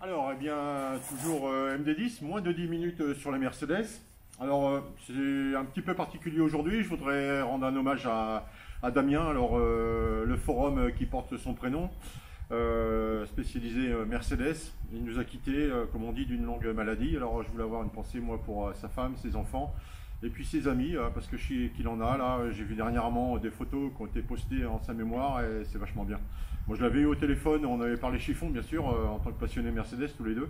Alors, eh bien, toujours MD10, moins de 10 minutes sur la Mercedes. Alors, c'est un petit peu particulier aujourd'hui. Je voudrais rendre un hommage à Damien, alors le forum qui porte son prénom, spécialisé Mercedes. Il nous a quittés, comme on dit, d'une longue maladie. Alors, je voulais avoir une pensée, moi, pour sa femme, ses enfants, et puis ses amis, parce que je sais qu'il en a. Là, j'ai vu dernièrement des photos qui ont été postées en sa mémoire, et c'est vachement bien. Moi, je l'avais eu au téléphone, on avait parlé chiffon, bien sûr, en tant que passionné Mercedes, tous les deux.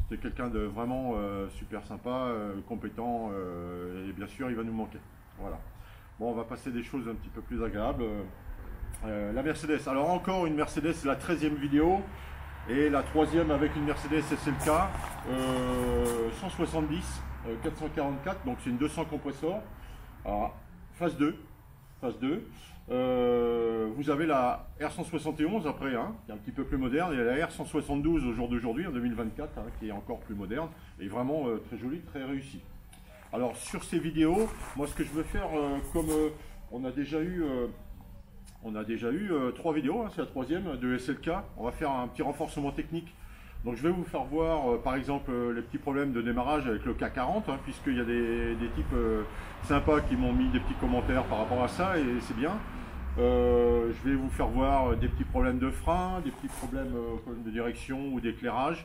C'était quelqu'un de vraiment super sympa, compétent, et bien sûr, il va nous manquer. Voilà. Bon, on va passer des choses un petit peu plus agréables. La Mercedes. Alors, encore une Mercedes, c'est la 13e vidéo. Et la 3e avec une Mercedes SLK 170 444, donc c'est une 200 compressor. Alors, phase 2. Vous avez la R171 après, hein, qui est un petit peu plus moderne, et la R172 au jour d'aujourd'hui, en 2024, hein, qui est encore plus moderne, et vraiment très jolie, très réussie. Alors sur ces vidéos, moi ce que je veux faire, comme on a déjà eu 3 vidéos, hein, c'est la 3e de SLK, on va faire un petit renforcement technique. Donc je vais vous faire voir par exemple les petits problèmes de démarrage avec le K40, hein, puisqu'il y a des types sympas qui m'ont mis des petits commentaires par rapport à ça, et c'est bien. Je vais vous faire voir des petits problèmes de frein, des petits problèmes de direction ou d'éclairage.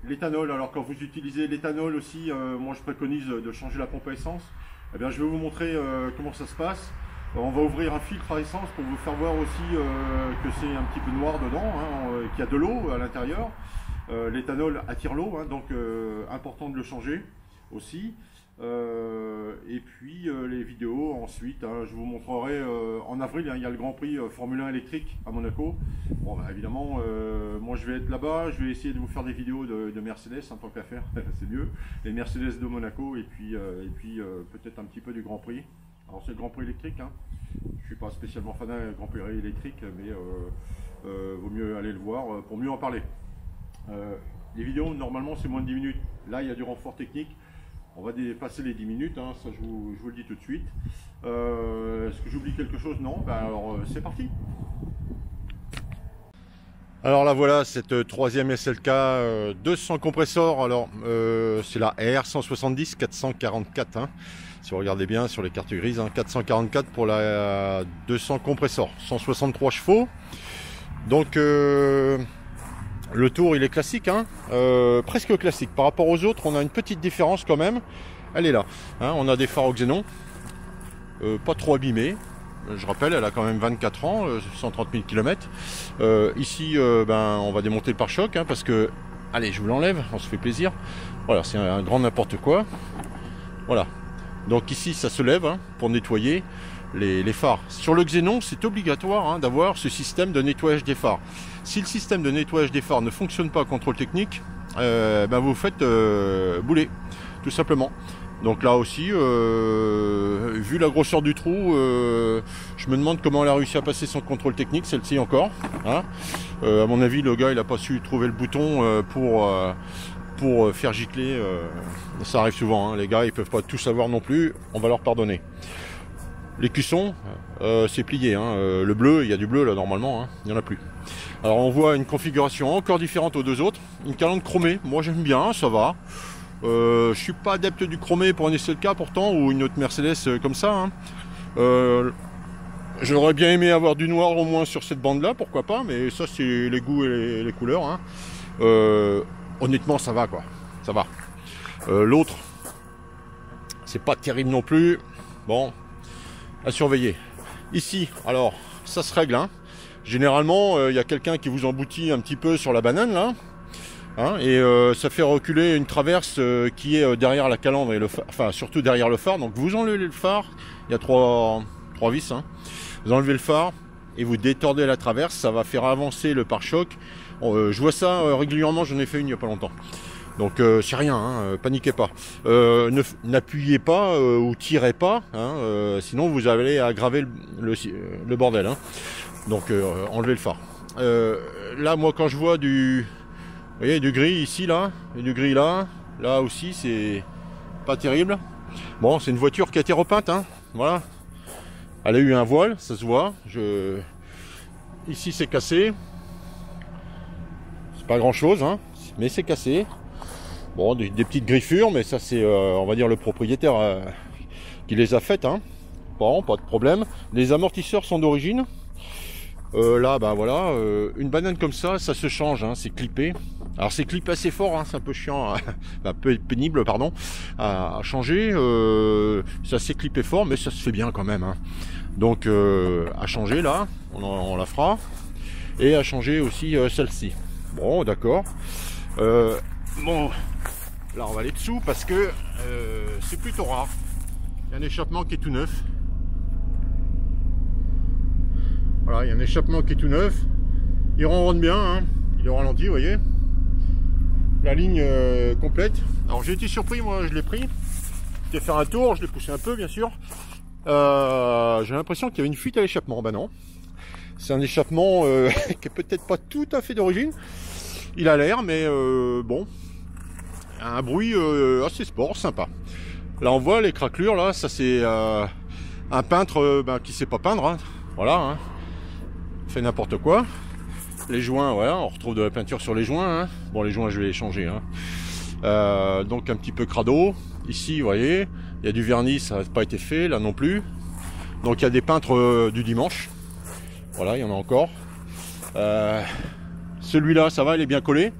L'éthanol, alors quand vous utilisez l'éthanol aussi, moi je préconise de changer la pompe à essence. Eh bien, je vais vous montrer comment ça se passe. On va ouvrir un filtre à essence pour vous faire voir aussi que c'est un petit peu noir dedans, hein, qu'il y a de l'eau à l'intérieur. L'éthanol attire l'eau, hein, donc important de le changer aussi. Et puis les vidéos ensuite, hein, je vous montrerai en avril, hein, il y a le Grand Prix Formule 1 électrique à Monaco. Bon, bah, évidemment, moi je vais être là-bas, je vais essayer de vous faire des vidéos de Mercedes en tant qu'à faire, c'est mieux. Les Mercedes de Monaco et puis peut-être un petit peu du Grand Prix. Alors c'est le Grand Prix électrique, hein. Je ne suis pas spécialement fan d'un Grand Prix électrique, mais vaut mieux aller le voir pour mieux en parler. Les vidéos, normalement c'est moins de 10 minutes. Là il y a du renfort technique. On va dépasser les 10 minutes, hein, ça je vous le dis tout de suite. Est-ce que j'oublie quelque chose? Non, ben alors c'est parti. Alors là voilà, cette 3e SLK 200 compressor, alors c'est la R170 444, hein, si vous regardez bien sur les cartes grises, hein, 444 pour la 200 compressor, 163 chevaux. Donc le tour il est classique, hein, presque classique. Par rapport aux autres, on a une petite différence quand même. Elle est là, hein, on a des phares au xénon, pas trop abîmés. Je rappelle, elle a quand même 24 ans, 130 000 km. Ici, on va démonter le pare-choc, hein, parce que, allez, je vous l'enlève, on se fait plaisir. Voilà, c'est un grand n'importe quoi. Voilà. Donc ici, ça se lève, hein, pour nettoyer les phares. Sur le xénon, c'est obligatoire, hein, d'avoir ce système de nettoyage des phares. Si le système de nettoyage des phares ne fonctionne pas au contrôle technique, vous faites bouler, tout simplement. Donc là aussi, vu la grosseur du trou, je me demande comment elle a réussi à passer son contrôle technique, celle-ci encore, hein. À mon avis, le gars, il n'a pas su trouver le bouton pour faire gicler. Ça arrive souvent, hein. Les gars, ils peuvent pas tout savoir non plus, on va leur pardonner. Les cuissons, c'est plié, hein. Le bleu, il y a du bleu là normalement, hein. Il n'y en a plus. Alors on voit une configuration encore différente aux deux autres. Une calandre chromée, moi j'aime bien, ça va. Je suis pas adepte du chromé pour une SLK pourtant, ou une autre Mercedes comme ça, hein. J'aurais bien aimé avoir du noir au moins sur cette bande là, pourquoi pas, mais ça c'est les goûts et les couleurs, hein. Honnêtement ça va quoi, ça va. L'autre, c'est pas terrible non plus, bon, à surveiller. Ici, alors ça se règle, hein. Généralement il y a quelqu'un qui vous emboutit un petit peu sur la banane là. Hein, et ça fait reculer une traverse qui est derrière la calandre et le phare, enfin surtout derrière le phare. Donc vous enlevez le phare, il y a trois vis, hein. Vous enlevez le phare et vous détordez la traverse, ça va faire avancer le pare-choc. Je vois ça régulièrement, j'en ai fait une il n'y a pas longtemps. Donc c'est rien, hein, paniquez pas. N'appuyez pas ou tirez pas, hein, sinon vous allez aggraver le bordel, hein. Donc enlevez le phare. Là moi quand je vois vous voyez, du gris ici, là, et du gris là. Là aussi, c'est pas terrible. Bon, c'est une voiture qui a été repeinte, hein. Voilà. Elle a eu un voile, ça se voit. Ici, c'est cassé. c'est pas grand chose, hein, mais c'est cassé. Bon, des petites griffures, mais ça c'est, on va dire, le propriétaire qui les a faites, hein. Bon, pas de problème. Les amortisseurs sont d'origine. Là, ben voilà, une banane comme ça se change, hein, c'est clippé. Alors c'est clippé assez fort, hein, c'est un peu chiant, un peu pénible, pardon, à changer. Ça s'est clippé fort, mais ça se fait bien quand même, hein. Donc à changer là, on la fera. Et à changer aussi celle-ci. Bon, d'accord. Bon, là on va aller dessous parce que c'est plutôt rare. Il y a un échappement qui est tout neuf. Voilà, il y a un échappement qui est tout neuf. Il ronronne bien, hein. Il est au ralenti, vous voyez. La ligne complète. Alors j'ai été surpris, moi je l'ai pris. J'ai fait un tour, je l'ai poussé un peu bien sûr. J'ai l'impression qu'il y avait une fuite à l'échappement. Ben non. C'est un échappement qui est peut-être pas tout à fait d'origine. Il a l'air, mais bon. Un bruit assez sport, sympa. Là on voit les craquelures, là, ça c'est un peintre qui sait pas peindre. Hein. Voilà. Hein. Fait n'importe quoi. Les joints, voilà, on retrouve de la peinture sur les joints, hein. Bon, les joints je vais les changer, hein. Donc un petit peu crado. Ici vous voyez, il y a du vernis, ça n'a pas été fait, là non plus. Donc il y a des peintres du dimanche. Voilà, il y en a encore. Celui-là ça va, il est bien collé.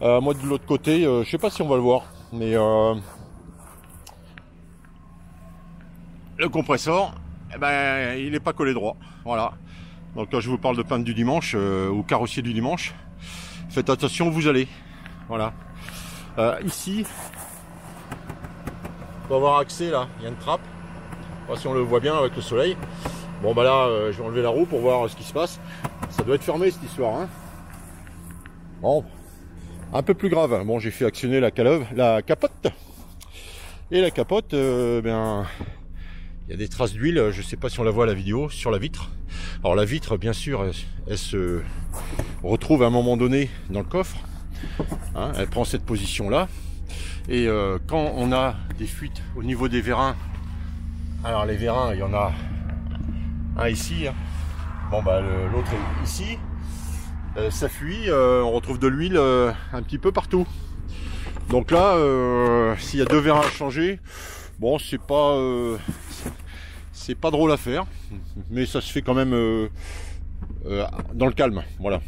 Moi de l'autre côté, je sais pas si on va le voir, mais le compresseur, eh ben, il n'est pas collé droit. Voilà. Donc quand je vous parle de peintre du dimanche ou carrossier du dimanche, faites attention où vous allez. Voilà. Ici, on va avoir accès là, il y a une trappe. Je sais pas si on le voit bien avec le soleil. Bon bah là, je vais enlever la roue pour voir ce qui se passe. Ça doit être fermé cette histoire, hein. Bon, un peu plus grave. Bon, j'ai fait actionner la capote. Et la capote, ben, il y a des traces d'huile. Je sais pas si on la voit à la vidéo sur la vitre. Alors la vitre, bien sûr, elle se retrouve à un moment donné dans le coffre, hein, elle prend cette position là, et quand on a des fuites au niveau des vérins, alors les vérins, il y en a un ici, hein. Bon bah l'autre est ici, ça fuit, on retrouve de l'huile un petit peu partout. Donc là, s'il y a deux vérins à changer, bon c'est pas drôle à faire, mais ça se fait quand même dans le calme. Voilà.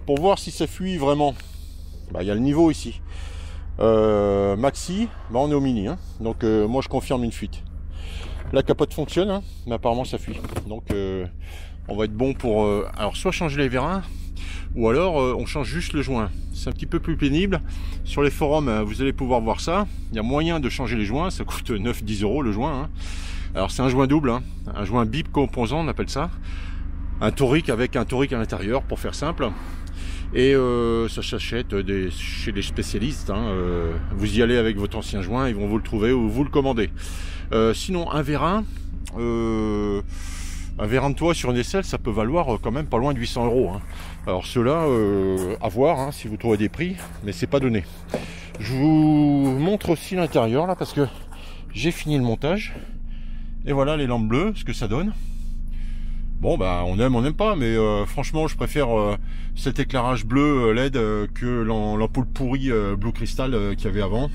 Pour voir si ça fuit vraiment, bah, il y a le niveau ici. Maxi, bah, on est au mini, hein. Donc moi je confirme une fuite. La capote fonctionne, hein, mais apparemment ça fuit. Donc on va être bon pour alors soit changer les vérins, ou alors on change juste le joint. C'est un petit peu plus pénible. Sur les forums, vous allez pouvoir voir ça. Il y a moyen de changer les joints, ça coûte 9-10 € le joint, hein. Alors c'est un joint double, hein, un joint bip composant, on appelle ça. Un torique avec un torique à l'intérieur, pour faire simple. Et ça s'achète chez les spécialistes, hein. Vous y allez avec votre ancien joint, ils vont vous le trouver ou vous le commandez. Sinon un vérin de toit sur une aisselle, ça peut valoir quand même pas loin de 800 €, hein. Alors ceux-là, à voir, hein, si vous trouvez des prix, mais c'est pas donné. Je vous montre aussi l'intérieur là, parce que j'ai fini le montage. Et voilà les lampes bleues, ce que ça donne. Bon bah on aime, on n'aime pas, mais franchement je préfère cet éclairage bleu LED que l'ampoule pourrie Blue Crystal qu'il y avait avant.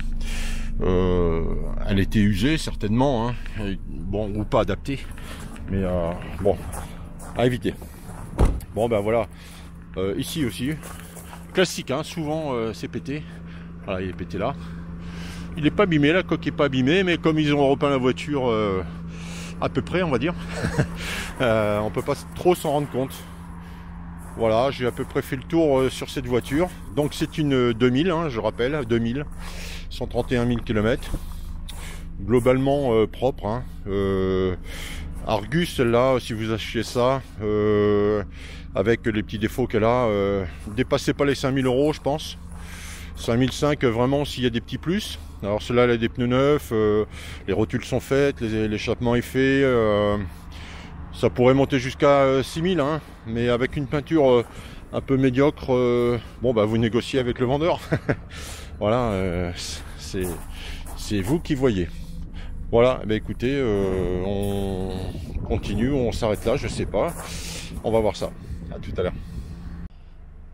Elle était usée certainement, hein. Bon, ou pas adaptée, mais bon, à éviter. Bon ben voilà, ici aussi, classique, hein, souvent c'est pété. Voilà, il est pété là. Il n'est pas abîmé, la coque est pas abîmée, mais comme ils ont repeint la voiture à peu près, on va dire, on peut pas trop s'en rendre compte. Voilà, j'ai à peu près fait le tour sur cette voiture. Donc c'est une 2000, hein, je rappelle, 2000, 131 000 km. Globalement propre, hein. Argus, celle-là, si vous achetez ça, avec les petits défauts qu'elle a, dépassez pas les 5000 €, je pense. 5005 vraiment s'il y a des petits plus. Alors celle-là, elle a des pneus neufs, les rotules sont faites, l'échappement est fait. Ça pourrait monter jusqu'à 6000, hein, mais avec une peinture un peu médiocre, bon bah vous négociez avec le vendeur. Voilà, c'est vous qui voyez. Voilà, bah écoutez, on continue, on s'arrête là, je sais pas. On va voir ça. À tout à l'heure.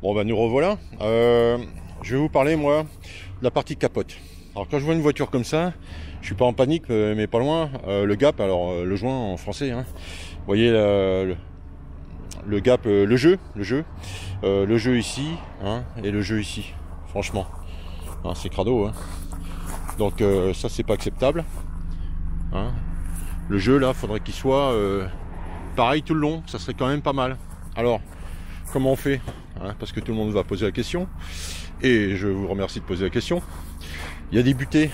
Bon bah nous revoilà. Je vais vous parler moi de la partie capote. Alors quand je vois une voiture comme ça, je suis pas en panique mais pas loin. Le gap, alors le joint en français, hein. Vous voyez le gap, le jeu ici, hein, et le jeu ici. Franchement, hein, c'est crado, hein. Donc ça c'est pas acceptable, hein. Le jeu là, faudrait qu'il soit pareil tout le long, ça serait quand même pas mal. Alors comment on fait, hein, parce que tout le monde va poser la question, et je vous remercie de poser la question. Il y a des butées,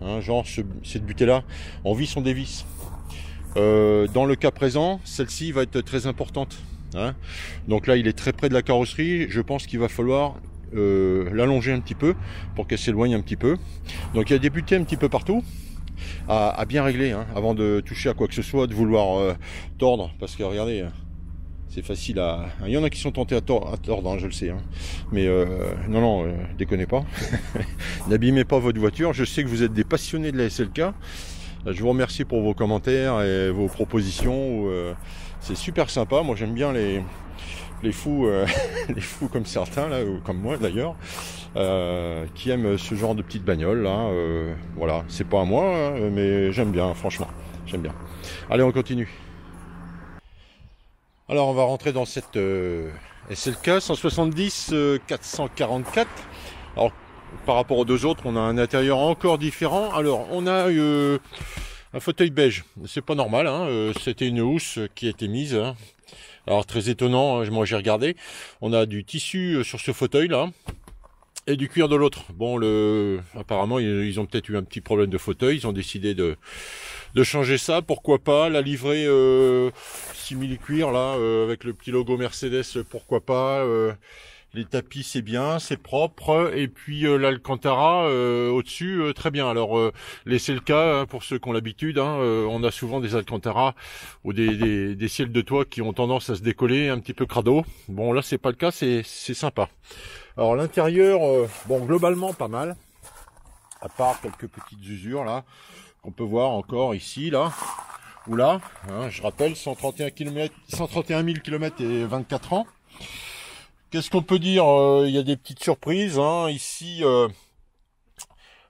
hein, genre cette butée là, on visse, on dévisse. Dans le cas présent, celle-ci va être très importante, hein. Donc là il est très près de la carrosserie, je pense qu'il va falloir l'allonger un petit peu pour qu'elle s'éloigne un petit peu. Donc il y a des butées un petit peu partout à bien régler, hein, avant de toucher à quoi que ce soit, de vouloir tordre, parce que regardez, c'est facile à... Il y en a qui sont tentés à tordre, hein, je le sais, hein. Mais non, déconnez pas. N'abîmez pas votre voiture. Je sais que vous êtes des passionnés de la SLK. Je vous remercie pour vos commentaires et vos propositions. C'est super sympa. Moi j'aime bien les fous, les fous comme certains là, ou comme moi d'ailleurs, qui aiment ce genre de petites bagnoles là. Voilà, c'est pas à moi, hein, mais j'aime bien, franchement, j'aime bien. Allez, on continue. Alors on va rentrer dans cette SLK 170 444. Alors par rapport aux deux autres, on a un intérieur encore différent. Alors on a un fauteuil beige, c'est pas normal, hein. C'était une housse qui a été mise, hein. Alors très étonnant, moi j'ai regardé, on a du tissu sur ce fauteuil là et du cuir de l'autre. Bon, apparemment ils ont peut-être eu un petit problème de fauteuil, ils ont décidé de changer ça, pourquoi pas. La livrée simili-cuir là, avec le petit logo Mercedes, pourquoi pas. Les tapis c'est bien, c'est propre, et puis l'Alcantara au-dessus, très bien. Alors les SLK, hein, pour ceux qui ont l'habitude, hein, on a souvent des Alcantara ou des ciels de toit qui ont tendance à se décoller, un petit peu crado. Bon là c'est pas le cas, c'est sympa. Alors l'intérieur, bon globalement pas mal, à part quelques petites usures là, qu'on peut voir encore ici, là, ou là, hein, je rappelle, 131 000 km et 24 ans. Qu'est-ce qu'on peut dire? Il y a des petites surprises, hein. Ici,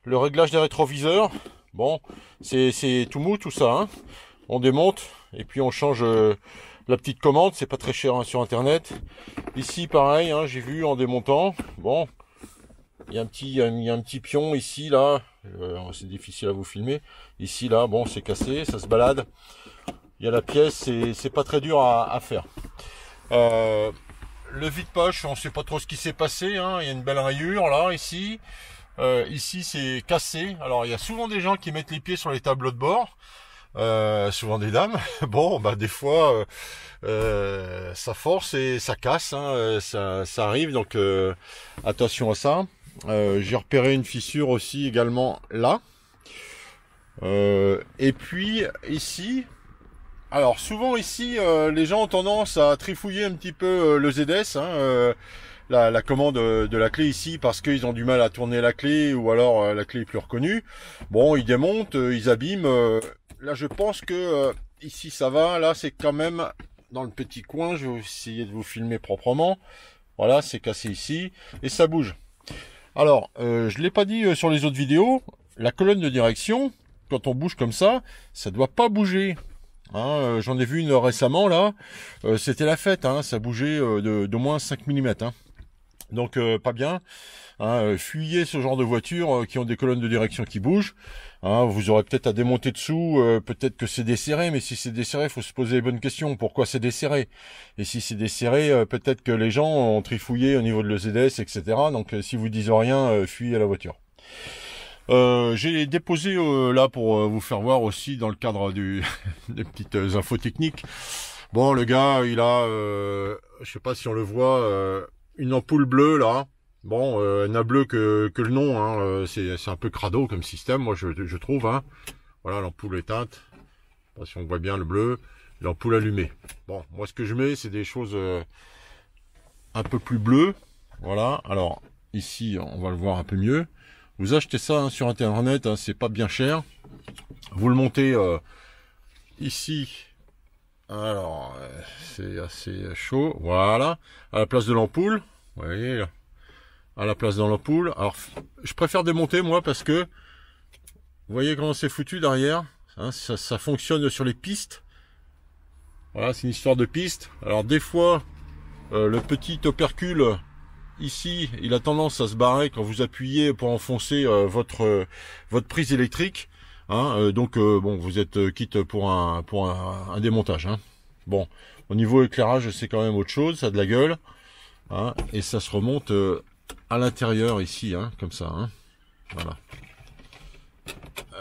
le réglage des rétroviseurs. Bon, c'est tout mou tout ça, hein. On démonte et puis on change la petite commande. C'est pas très cher, hein, sur internet. Ici, pareil, hein, j'ai vu en démontant. Bon, il y a un petit pion ici, là. C'est difficile à vous filmer. Ici, là, bon, c'est cassé, ça se balade. Il y a la pièce, c'est pas très dur à faire. Le vide-poche, on sait pas trop ce qui s'est passé, hein. Il y a une belle rayure là, ici. Ici c'est cassé. Alors il y a souvent des gens qui mettent les pieds sur les tableaux de bord, souvent des dames. Bon, bah des fois ça force et ça casse, hein. Ça arrive, donc attention à ça. J'ai repéré une fissure aussi également là. Et puis ici. Alors souvent ici, les gens ont tendance à trifouiller un petit peu le ZS, hein, la commande de la clé ici, parce qu'ils ont du mal à tourner la clé, ou alors la clé est plus reconnue. Bon, ils démontent, ils abîment. Là, je pense que ici ça va. Là, c'est quand même dans le petit coin. Je vais essayer de vous filmer proprement. Voilà, c'est cassé ici et ça bouge. Alors, je l'ai pas dit sur les autres vidéos. La colonne de direction, quand on bouge comme ça doit pas bouger. Hein, j'en ai vu une récemment là, c'était la fête, hein, ça bougeait d'au moins 5 mm, hein. Donc pas bien, hein, fuyez ce genre de voitures qui ont des colonnes de direction qui bougent, hein. Vous aurez peut-être à démonter dessous, peut-être que c'est desserré, mais si c'est desserré, il faut se poser les bonnes questions, pourquoi c'est desserré? Et si c'est desserré, peut-être que les gens ont trifouillé au niveau de l'EZS, etc. Donc si vous dites rien, fuyez la voiture. J'ai déposé là pour vous faire voir aussi dans le cadre des petites infos techniques. Bon, le gars, il a, je sais pas si on le voit, une ampoule bleue là. Bon, elle n'a bleu que le nom, hein. C'est un peu crado comme système, moi je trouve, hein. Voilà, l'ampoule éteinte. Je sais pas si on voit bien le bleu. L'ampoule allumée. Bon, moi ce que je mets, c'est des choses un peu plus bleues. Voilà. Alors ici, on va le voir un peu mieux. Vous achetez ça, hein, sur internet, hein, c'est pas bien cher. Vous le montez ici. Alors c'est assez chaud. Voilà, à la place de l'ampoule. Vous voyez, là, à la place dans l'ampoule. Alors, je préfère démonter, moi, parce que, vous voyez comment c'est foutu derrière, hein, ça fonctionne sur les pistes. Voilà, c'est une histoire de piste. Alors, des fois, le petit opercule, ici, il a tendance à se barrer quand vous appuyez pour enfoncer votre prise électrique. Hein, donc bon, vous êtes quitte pour un démontage. Hein. Bon, au niveau éclairage, c'est quand même autre chose, ça a de la gueule. Hein, et ça se remonte à l'intérieur ici, hein, comme ça. Hein. Voilà.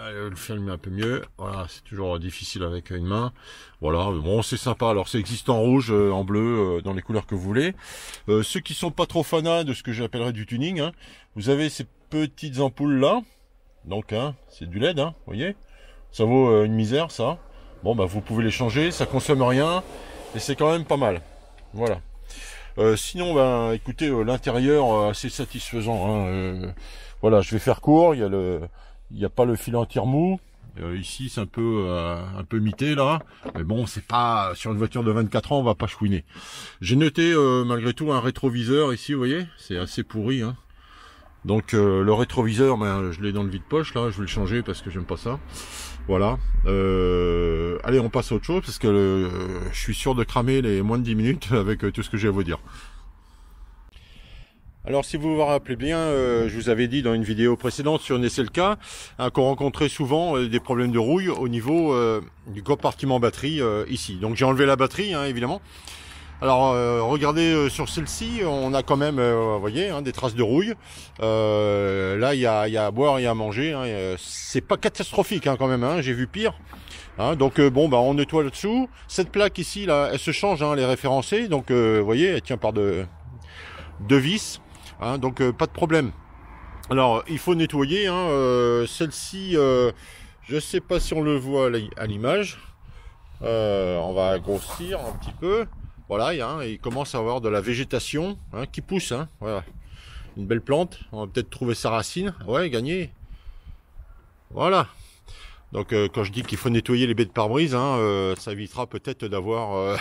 Allez, le film un peu mieux. Voilà, c'est toujours difficile avec une main. Voilà, bon, c'est sympa. Alors, c'est existe en rouge, en bleu, dans les couleurs que vous voulez. Ceux qui sont pas trop fanats de ce que j'appellerais du tuning, hein, vous avez ces petites ampoules là. Donc, hein, c'est du LED, hein, vous voyez. Ça vaut une misère, ça. Bon, bah, vous pouvez les changer, ça consomme rien. Et c'est quand même pas mal. Voilà. Sinon, bah, écoutez, l'intérieur, assez satisfaisant. Hein, voilà, je vais faire court. Il y a pas le filet en tire-mou. Ici, c'est un peu mité, là. Mais bon, c'est pas... Sur une voiture de 24 ans, on va pas chouiner. J'ai noté, malgré tout, un rétroviseur ici, vous voyez. C'est assez pourri, hein. Donc le rétroviseur, ben, je l'ai dans le vide-poche là, je vais le changer parce que j'aime pas ça. Voilà. Allez, on passe à autre chose parce que je suis sûr de cramer les moins de 10 minutes avec tout ce que j'ai à vous dire. Alors si vous vous rappelez bien, je vous avais dit dans une vidéo précédente sur une SLK hein, qu'on rencontrait souvent des problèmes de rouille au niveau du compartiment batterie ici. Donc j'ai enlevé la batterie, hein, évidemment. Alors regardez sur celle-ci, on a quand même, vous voyez, hein, des traces de rouille. Là, il y a à boire et à manger. Hein, c'est pas catastrophique hein, quand même. Hein, j'ai vu pire. Hein, donc bon, bah on nettoie le dessous. Cette plaque ici, là, elle se change. Hein, elle est référencée. Donc vous voyez, elle tient par deux vis. Hein, donc pas de problème. Alors il faut nettoyer. Hein, celle-ci, je sais pas si on le voit à l'image. On va grossir un petit peu. Voilà, il commence à avoir de la végétation hein, qui pousse. Hein, voilà. Une belle plante. On va peut-être trouver sa racine. Ouais, gagné. Voilà. Donc quand je dis qu'il faut nettoyer les baies de pare-brise, hein, ça évitera peut-être d'avoir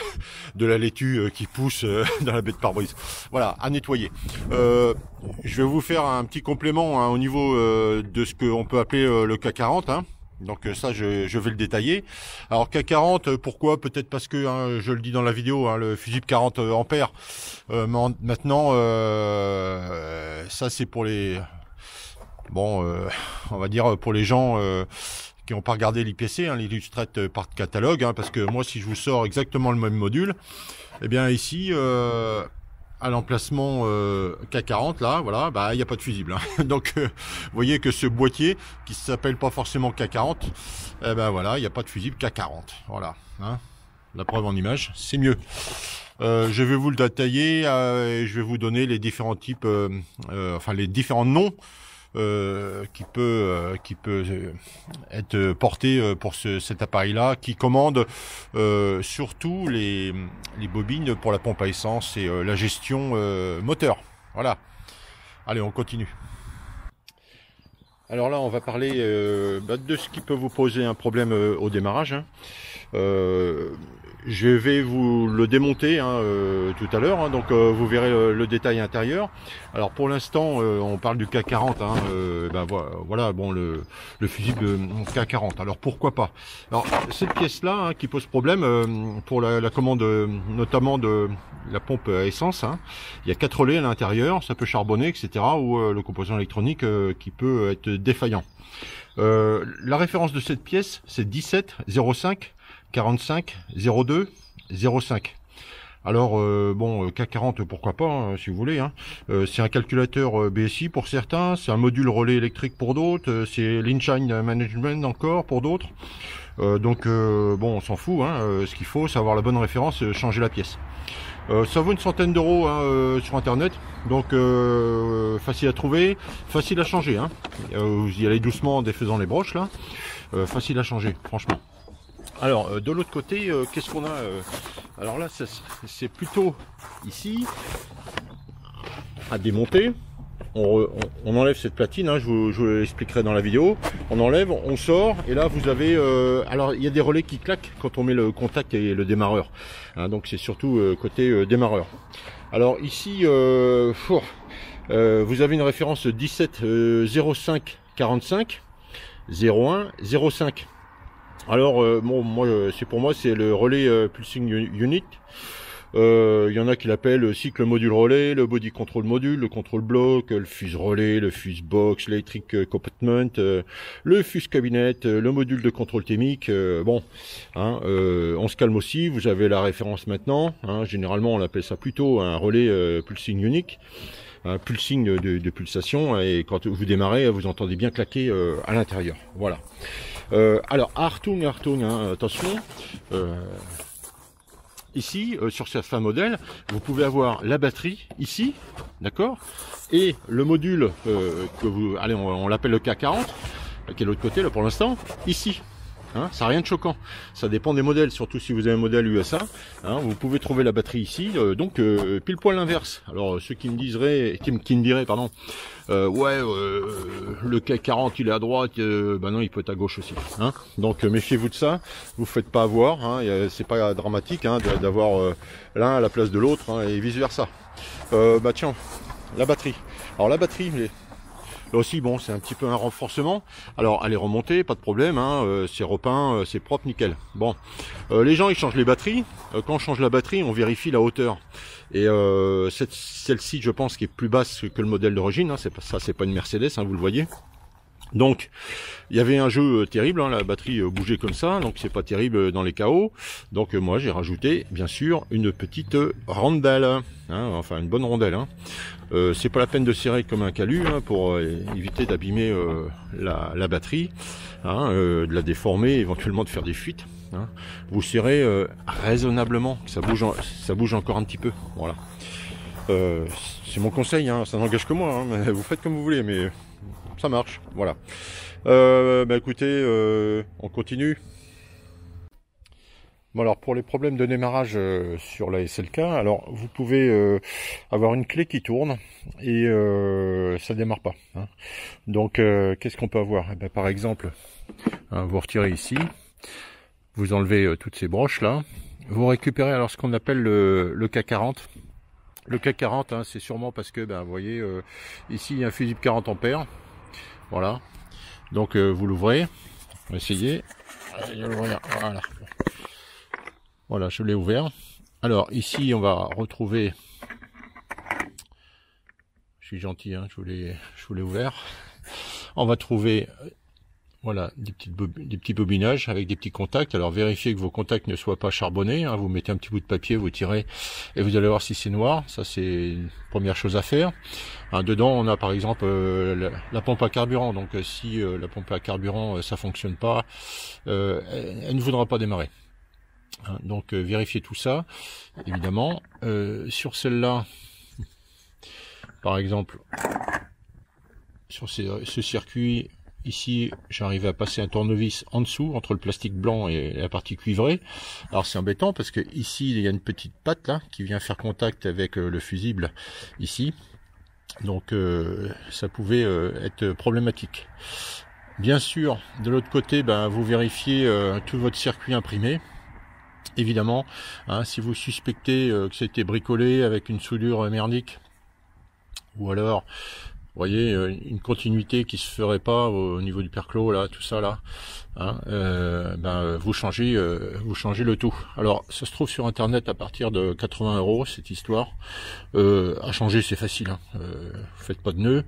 de la laitue qui pousse dans la baie de pare-brise. Voilà, à nettoyer. Je vais vous faire un petit complément hein, au niveau de ce qu'on peut appeler le K40. Hein. Donc ça, je vais le détailler. Alors K40, pourquoi? Peut-être parce que, hein, je le dis dans la vidéo, hein, le fusible 40 ampères. Maintenant, ça c'est pour les... Bon, on va dire pour les gens qui n'ont pas regardé l'IPC, hein, l'Illustrate Part Catalogue, hein, parce que moi, si je vous sors exactement le même module, eh bien ici... à l'emplacement K40 là, voilà, bah il n'y a pas de fusible. Hein. Donc vous voyez que ce boîtier qui s'appelle pas forcément K40, eh ben voilà, il n'y a pas de fusible K40. Voilà, hein. La preuve en image, c'est mieux. Je vais vous le détailler et je vais vous donner les différents types, enfin les différents noms qui peut être porté pour cet appareil-là, qui commande surtout les bobines pour la pompe à essence et la gestion moteur. Voilà. Allez, on continue. Alors là, on va parler de ce qui peut vous poser un problème au démarrage. Hein. Je vais vous le démonter hein, tout à l'heure, hein, donc vous verrez le détail intérieur. Alors pour l'instant, on parle du K40, hein, ben voilà, bon le fusible K40. Alors pourquoi pas? Alors cette pièce-là hein, qui pose problème pour la commande, notamment de la pompe à essence. Hein, il y a 4 relais à l'intérieur, ça peut charbonner, etc. Ou le composant électronique qui peut être défaillant. La référence de cette pièce, c'est 17 05 45 02 05. Alors bon, K40 pourquoi pas hein, si vous voulez. Hein. C'est un calculateur BSI pour certains, c'est un module relais électrique pour d'autres, c'est l'Inshine Management encore pour d'autres. Donc bon, on s'en fout. Hein, ce qu'il faut, c'est avoir la bonne référence, changer la pièce. Ça vaut une centaine d'euros hein, sur internet, donc facile à trouver, facile à changer. Hein. Vous y allez doucement en défaisant les broches là, facile à changer, franchement. Alors de l'autre côté, qu'est-ce qu'on a alors là, c'est plutôt ici à démonter. On enlève cette platine, hein, je vous l'expliquerai dans la vidéo. On enlève, on sort, et là vous avez... alors il y a des relais qui claquent quand on met le contact et le démarreur. Hein, donc c'est surtout côté démarreur. Alors ici, vous avez une référence 17 05 45 01 05. Alors bon, moi pour moi c'est le relais pulsing unit. Il y en a qui l'appellent cycle module relais, le body control module, le control block, le fuse relais, le fuse box, l'électric compartment, le fuse cabinet, le module de contrôle thermique. Bon, hein, on se calme aussi. Vous avez la référence maintenant. Hein, généralement, on appelle ça plutôt un relais pulsing unique, un pulsing de pulsation. Et quand vous démarrez, vous entendez bien claquer à l'intérieur. Voilà. Alors, Achtung, hein, attention. Ici, sur certains modèles, vous pouvez avoir la batterie ici, d'accord, et le module que vous, allez, on l'appelle le K40, qui est de l'autre côté là pour l'instant, ici. Hein, ça n'a rien de choquant. Ça dépend des modèles, surtout si vous avez un modèle USA. Hein, vous pouvez trouver la batterie ici, donc pile poil l'inverse. Alors ceux qui me diraient, pardon, ouais, le K40 il est à droite, ben non, il peut être à gauche aussi. Hein, donc méfiez-vous de ça. Vous faites pas avoir. Hein, c'est pas dramatique hein, d'avoir l'un à la place de l'autre hein, et vice versa. Bah tiens, la batterie. Alors la batterie, là aussi, bon, c'est un petit peu un renforcement. Alors, elle est remontée, pas de problème, hein, c'est repeint, c'est propre, nickel. Bon, les gens, ils changent les batteries. Quand on change la batterie, on vérifie la hauteur. Et celle-ci, je pense, qui est plus basse que le modèle d'origine. Hein, c'est pas une Mercedes, hein, vous le voyez. Donc, il y avait un jeu terrible, hein, la batterie bougeait comme ça, donc c'est pas terrible dans les KO. Donc moi j'ai rajouté bien sûr une petite rondelle, hein, enfin une bonne rondelle. Hein. C'est pas la peine de serrer comme un calu hein, pour éviter d'abîmer la batterie, hein, de la déformer, éventuellement de faire des fuites. Hein. Vous serrez raisonnablement, ça bouge encore un petit peu. Voilà. C'est mon conseil, hein, ça n'engage que moi. Hein, mais vous faites comme vous voulez, mais ça marche, voilà. Bah écoutez, on continue. Bon alors pour les problèmes de démarrage sur la SLK, alors vous pouvez avoir une clé qui tourne et ça démarre pas. Hein. Donc qu'est-ce qu'on peut avoir? Eh ben, par exemple, hein, vous retirez ici, vous enlevez toutes ces broches là, vous récupérez alors ce qu'on appelle le K40. Le K40, hein, c'est sûrement parce que ben, vous voyez ici il y a un fusible 40 ampères. Voilà, donc vous l'ouvrez, on va essayer, voilà, voilà, je l'ai ouvert. Alors ici on va retrouver, je suis gentil, hein, je vous l'ai ouvert, on va trouver, voilà, des petits bobinages avec des petits contacts. Alors vérifiez que vos contacts ne soient pas charbonnés, hein. Vous mettez un petit bout de papier, vous tirez et vous allez voir si c'est noir. Ça c'est une première chose à faire. Hein, dedans on a par exemple la pompe à carburant. Donc si la pompe à carburant ça fonctionne pas, elle ne voudra pas démarrer. Hein, donc vérifiez tout ça. Évidemment sur celle-là, par exemple sur ce circuit. Ici, j'arrive à passer un tournevis en dessous, entre le plastique blanc et la partie cuivrée. Alors c'est embêtant parce que ici, il y a une petite patte là qui vient faire contact avec le fusible ici. Donc ça pouvait être problématique. Bien sûr, de l'autre côté, ben, vous vérifiez tout votre circuit imprimé. Évidemment, hein, si vous suspectez que ça a été bricolé avec une soudure merdique, ou alors... Vous voyez, une continuité qui se ferait pas au niveau du perclos, là, tout ça, là. Hein, ben, vous changez le tout. Alors, ça se trouve sur Internet à partir de 80 €, cette histoire. À changer, c'est facile. Hein. Faites pas de nœuds.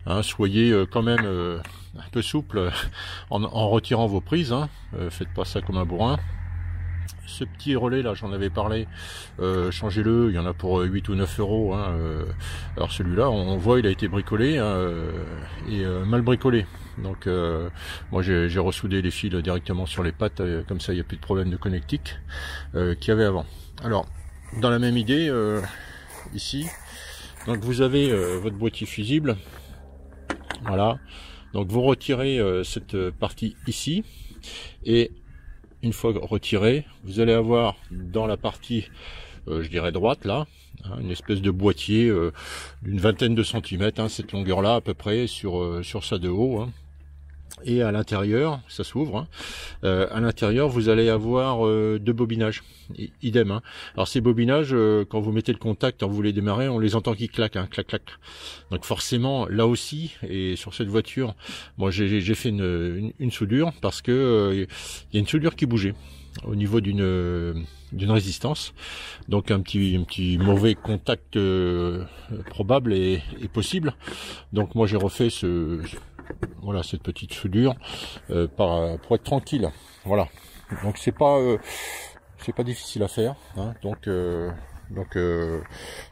Hein, soyez quand même un peu souple en retirant vos prises. Hein. Faites pas ça comme un bourrin. Ce petit relais là, j'en avais parlé, changez-le, il y en a pour 8 ou 9 €. Hein, alors celui-là, on voit, il a été bricolé hein, et mal bricolé. Donc moi j'ai ressoudé les fils directement sur les pattes, comme ça il n'y a plus de problème de connectique qu'il y avait avant. Alors, dans la même idée, ici, donc vous avez votre boîtier fusible, voilà, donc vous retirez cette partie ici, et une fois retiré, vous allez avoir dans la partie, je dirais droite là, hein, une espèce de boîtier d'une vingtaine de centimètres, hein, cette longueur-là à peu près sur ça de haut. Hein. Et à l'intérieur, ça s'ouvre, hein, à l'intérieur vous allez avoir deux bobinages, idem. Hein. Alors ces bobinages, quand vous mettez le contact, quand vous les démarrez, on les entend qui claquent, hein, clac clac. Donc forcément, là aussi, et sur cette voiture, moi j'ai fait une soudure parce que il y a une soudure qui bougeait au niveau d'une résistance. Donc un petit mauvais contact probable et possible. Donc moi j'ai refait voilà, cette petite soudure pour être tranquille. Voilà. Donc c'est pas difficile à faire. Hein. Donc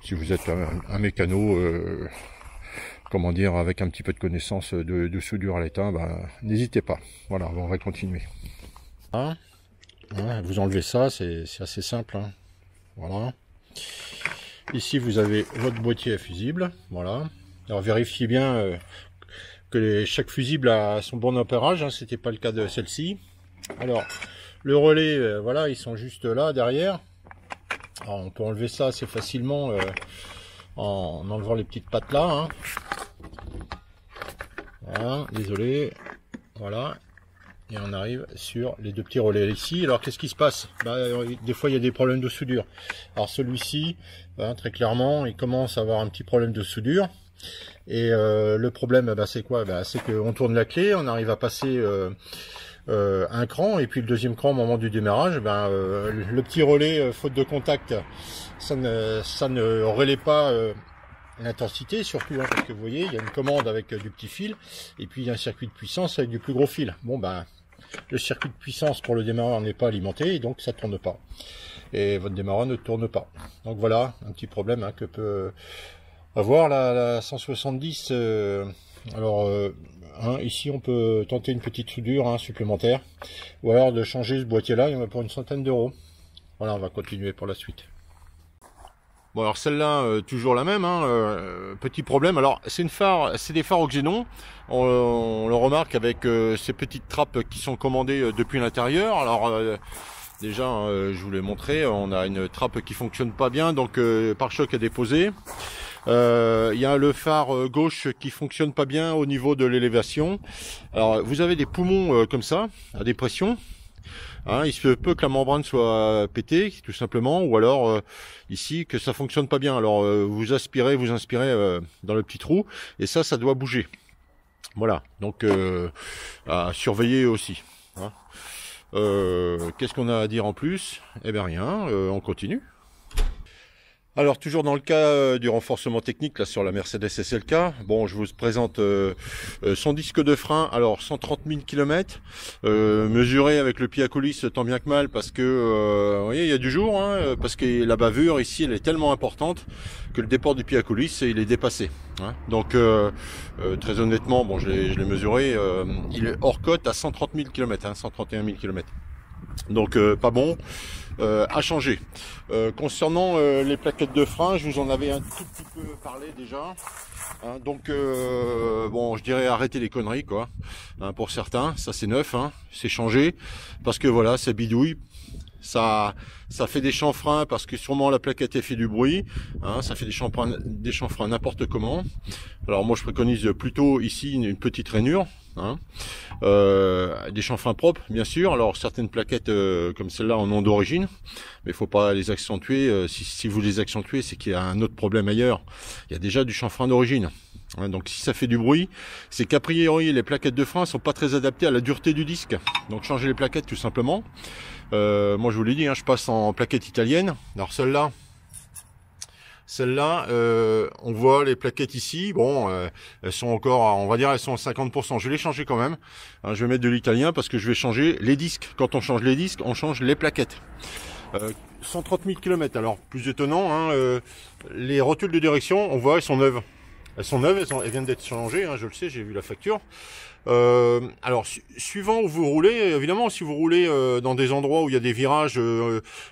si vous êtes un mécano, comment dire, avec un petit peu de connaissance de soudure à l'étain, ben, n'hésitez pas. Voilà, on va continuer. Hein. Ouais, vous enlevez ça, c'est assez simple. Hein. Voilà. Ici vous avez votre boîtier à fusible. Voilà. Alors vérifiez bien que chaque fusible a son bon ampérage, hein, c'était pas le cas de celle-ci. Alors le relais, voilà, ils sont juste là derrière. Alors, on peut enlever ça assez facilement en enlevant les petites pattes là. Hein. Voilà, désolé. Voilà. Et on arrive sur les deux petits relais ici. Alors qu'est-ce qui se passe? Des fois il y a des problèmes de soudure. Alors celui-ci, très clairement, il commence à avoir un petit problème de soudure. Et le problème, c'est quoi? C'est qu'on tourne la clé, on arrive à passer un cran, et puis le deuxième cran au moment du démarrage, le petit relais, faute de contact, ça ne relaie pas l'intensité, surtout, hein, parce que vous voyez, il y a une commande avec du petit fil, et puis il y a un circuit de puissance avec du plus gros fil. Bon, le circuit de puissance pour le démarreur n'est pas alimenté, et donc ça tourne pas. Et votre démarreur ne tourne pas. Donc voilà, un petit problème que peut avoir la 170. Ici on peut tenter une petite soudure supplémentaire, ou alors de changer ce boîtier là, il y en a pour une centaine d'euros. Voilà, on va continuer pour la suite. Bon, alors celle-là, toujours la même, petit problème. Alors c'est des phares au xénon. On le remarque avec ces petites trappes qui sont commandées depuis l'intérieur. Alors déjà, je vous l'ai montré, on a une trappe qui fonctionne pas bien, donc pare-choc à déposer. Il y a le phare gauche qui fonctionne pas bien au niveau de l'élévation. Alors vous avez des poumons comme ça, à dépression. Hein, il se peut que la membrane soit pétée, tout simplement, ou alors ici que ça fonctionne pas bien. Alors vous inspirez dans le petit trou, et ça doit bouger. Voilà, donc à surveiller aussi. Hein. Qu'est-ce qu'on a à dire en plus? Eh bien rien, on continue. Alors toujours dans le cas du renforcement technique là sur la Mercedes SLK, bon je vous présente son disque de frein, alors 130 000 km, mesuré avec le pied à coulisse tant bien que mal parce que vous voyez il y a du jour, hein, parce que la bavure ici elle est tellement importante que le déport du pied à coulisse il est dépassé. Hein. Donc très honnêtement, bon je l'ai mesuré, il est hors cote à 130 000 km, 131 000 km. Donc pas bon. À changer. Concernant les plaquettes de frein, je vous en avais un tout petit peu parlé déjà. Hein, donc bon, je dirais arrêtez les conneries quoi. Hein, pour certains, ça c'est neuf, hein, c'est changé parce que voilà, ça bidouille. Ça fait des chanfreins parce que sûrement la plaquette fait du bruit. Hein, ça fait des chanfreins n'importe comment. Alors moi je préconise plutôt ici une petite rainure. Hein. Des chanfreins propres bien sûr. Alors certaines plaquettes comme celle-là en ont d'origine, mais il faut pas les accentuer. Si vous les accentuez, c'est qu'il y a un autre problème ailleurs. Il y a déjà du chanfrein d'origine. Hein, donc si ça fait du bruit, c'est qu'a priori les plaquettes de frein sont pas très adaptées à la dureté du disque. Donc changez les plaquettes tout simplement. Moi je vous l'ai dit, hein, je passe en plaquette italienne. Alors celle-là, on voit les plaquettes ici. Bon, elles sont encore, on va dire, elles sont à 50%. Je vais les changer quand même. Hein, je vais mettre de l'italien parce que je vais changer les disques. Quand on change les disques, on change les plaquettes. 130 000 km. Alors plus étonnant, hein, les rotules de direction, on voit, elles sont neuves. Elles sont neuves, elles viennent d'être changées. Hein, je le sais, j'ai vu la facture. Alors suivant où vous roulez, évidemment si vous roulez dans des endroits où il y a des virages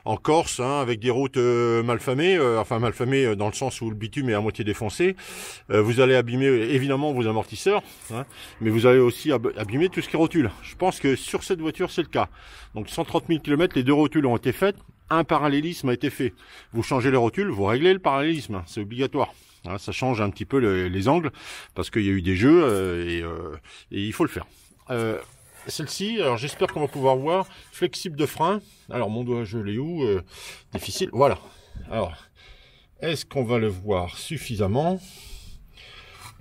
en Corse, hein, avec des routes mal famées, dans le sens où le bitume est à moitié défoncé, vous allez abîmer évidemment vos amortisseurs, hein, mais vous allez aussi abîmer tout ce qui est rotule. Je pense que sur cette voiture c'est le cas. Donc 130 000 km, les deux rotules ont été faites, un parallélisme a été fait. Vous changez les rotules, vous réglez le parallélisme, hein, c'est obligatoire. Ça change un petit peu les angles parce qu'il y a eu des jeux et il faut le faire. celle-ci, alors j'espère qu'on va pouvoir voir, flexible de frein. Alors mon doigt, je l'ai où? Difficile, voilà. Alors, est-ce qu'on va le voir suffisamment?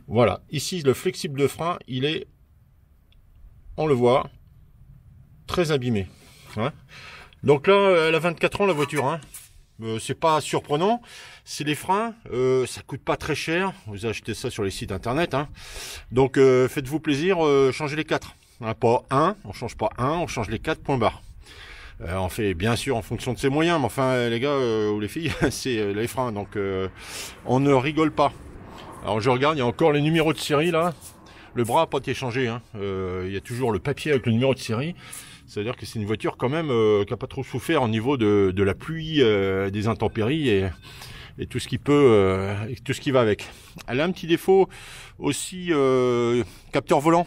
Voilà, ici le flexible de frein, il est, on le voit, très abîmé. Hein, donc là, elle a 24 ans la voiture. Hein. C'est pas surprenant. C'est les freins, ça coûte pas très cher. Vous achetez ça sur les sites internet. Hein. Donc faites-vous plaisir, changez les 4. Hein, pas un, on change pas un, on change les 4 points barre. On fait bien sûr en fonction de ses moyens, mais enfin les gars ou les filles, c'est les freins. Donc on ne rigole pas. Alors je regarde, il y a encore les numéros de série là. Le bras n'a pas été changé. Hein. Il y a toujours le papier avec le numéro de série. C'est-à-dire que c'est une voiture quand même qui n'a pas trop souffert au niveau de la pluie, des intempéries et tout ce qui peut, tout ce qui va avec. Elle a un petit défaut aussi, capteur volant.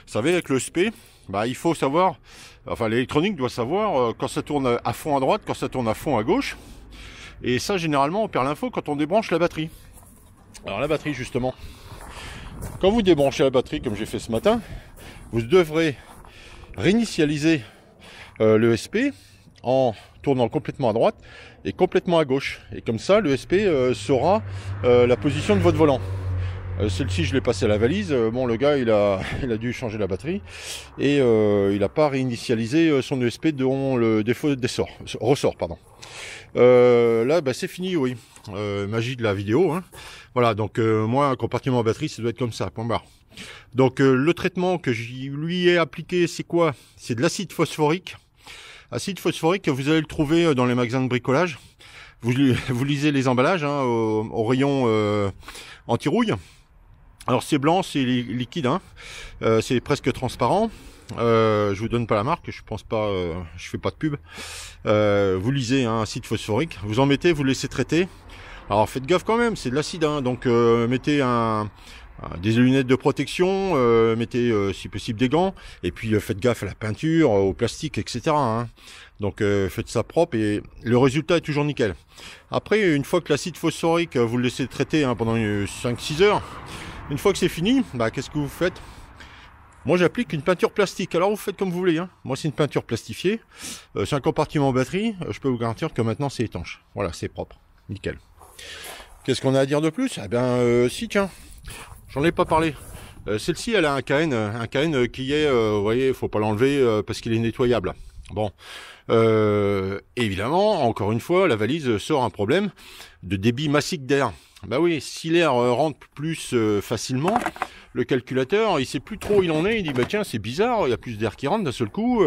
Vous savez, avec le SP, bah, il faut savoir, enfin l'électronique doit savoir quand ça tourne à fond à droite, quand ça tourne à fond à gauche. Et ça, généralement, on perd l'info quand on débranche la batterie. Alors la batterie, justement, quand vous débranchez la batterie, comme j'ai fait ce matin, vous devrez réinitialiser le SP en tournant complètement à droite et complètement à gauche. Et comme ça, le SP saura la position de votre volant. Celle-ci, je l'ai passé à la valise. Bon, le gars, il a dû changer la batterie et il n'a pas réinitialisé son ESP dont le défaut ressort. Pardon. Là, bah, c'est fini, oui. Magie de la vidéo. Hein. Voilà, donc moi, un compartiment à batterie, ça doit être comme ça, point barre. Donc le traitement que je lui ai appliqué, c'est quoi? C'est de l'acide phosphorique. Acide phosphorique, vous allez le trouver dans les magasins de bricolage. Vous lisez les emballages hein, au rayon anti-rouille. Alors c'est blanc, c'est liquide, hein. C'est presque transparent. Je vous donne pas la marque, je pense pas, je fais pas de pub. Vous lisez un acide phosphorique, vous en mettez, vous laissez traiter. Alors faites gaffe quand même, c'est de l'acide, hein, donc mettez des lunettes de protection, mettez si possible des gants, et puis faites gaffe à la peinture, au plastique, etc. Hein. Donc faites ça propre et le résultat est toujours nickel. Après, une fois que l'acide phosphorique, vous le laissez traiter hein, pendant 5-6 heures, une fois que c'est fini, bah, qu'est-ce que vous faites? Moi j'applique une peinture plastique, alors vous faites comme vous voulez. Hein. Moi c'est une peinture plastifiée, c'est un compartiment batterie, je peux vous garantir que maintenant c'est étanche. Voilà, c'est propre, nickel. Qu'est-ce qu'on a à dire de plus? Eh bien si tiens, j'en ai pas parlé. Celle-ci elle a un KN qui est, vous voyez, faut pas l'enlever parce qu'il est nettoyable. Bon, évidemment, encore une fois, la valise sort un problème de débit massique d'air. Bah oui, si l'air rentre plus facilement, le calculateur, il sait plus trop où il en est, il dit bah tiens c'est bizarre, il y a plus d'air qui rentre d'un seul coup,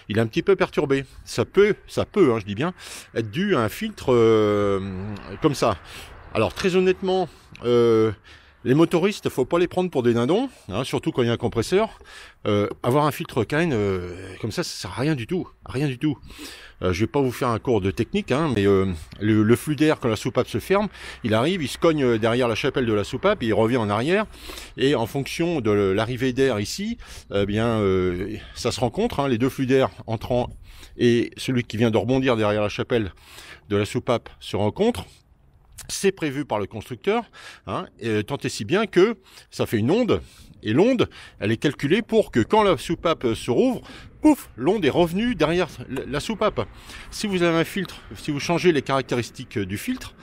il est un petit peu perturbé. Ça peut, hein, je dis bien, être dû à un filtre comme ça. Alors très honnêtement, les motoristes, faut pas les prendre pour des dindons, hein, surtout quand il y a un compresseur. Avoir un filtre KN comme ça sert à rien du tout, rien du tout. Je vais pas vous faire un cours de technique, hein, mais le flux d'air quand la soupape se ferme, il arrive, il se cogne derrière la chapelle de la soupape, et il revient en arrière, et en fonction de l'arrivée d'air ici, ça se rencontre, hein, les deux flux d'air entrant et celui qui vient de rebondir derrière la chapelle de la soupape se rencontrent. C'est prévu par le constructeur, hein, tant et si bien que ça fait une onde, et l'onde, elle est calculée pour que quand la soupape se rouvre, pouf, l'onde est revenue derrière la soupape. Si vous avez un filtre, si vous changez les caractéristiques du filtre,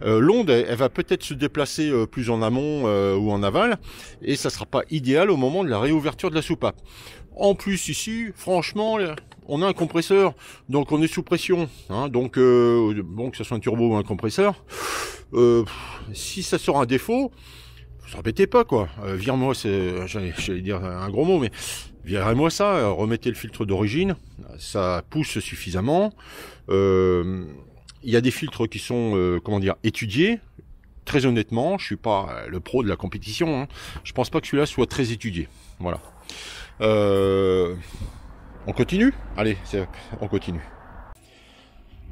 l'onde, elle va peut-être se déplacer plus en amont ou en aval, et ça sera pas idéal au moment de la réouverture de la soupape. En plus ici, franchement, on a un compresseur, donc on est sous pression, hein, donc bon que ce soit un turbo ou un compresseur, si ça sort un défaut, vous embêtez pas quoi, vire-moi, j'allais dire un gros mot, mais virez-moi ça, remettez le filtre d'origine, ça pousse suffisamment. Il y a des filtres qui sont, comment dire, étudiés. Très honnêtement, je suis pas le pro de la compétition, hein. Je pense pas que celui-là soit très étudié. Voilà. On continue? Allez, on continue.